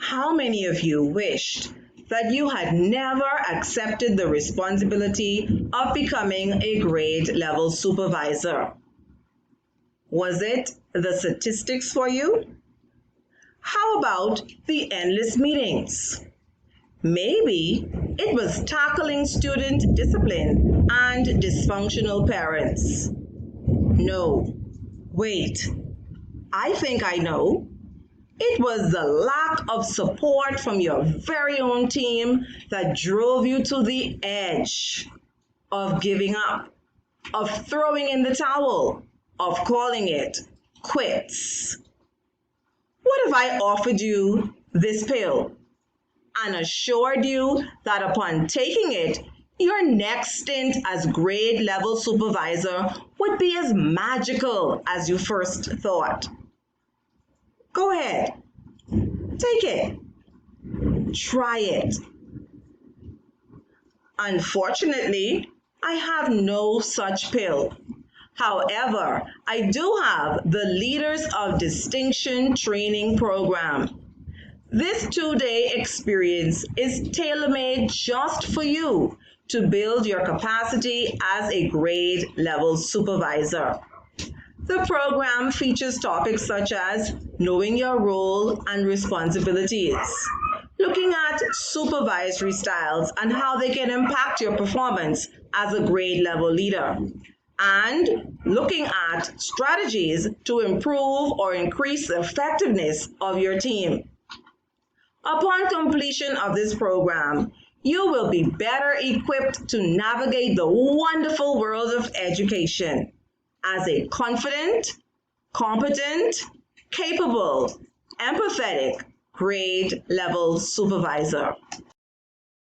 How many of you wished that you had never accepted the responsibility of becoming a grade level supervisor? Was it the statistics for you? How about the endless meetings? Maybe it was tackling student discipline and dysfunctional parents. No, wait, I think I know. It was the lack of support from your very own team that drove you to the edge of giving up, of throwing in the towel, of calling it quits. What if I offered you this pill and assured you that upon taking it, your next stint as grade level supervisor would be as magical as you first thought? Go ahead, take it, try it. Unfortunately, I have no such pill. However, I do have the Leaders of Distinction training program. This 2-day experience is tailor-made just for you to build your capacity as a grade level supervisor. The program features topics such as knowing your role and responsibilities, looking at supervisory styles and how they can impact your performance as a grade level leader, and looking at strategies to improve or increase the effectiveness of your team. Upon completion of this program, you will be better equipped to navigate the wonderful world of education as a confident, competent, capable, empathetic grade level supervisor.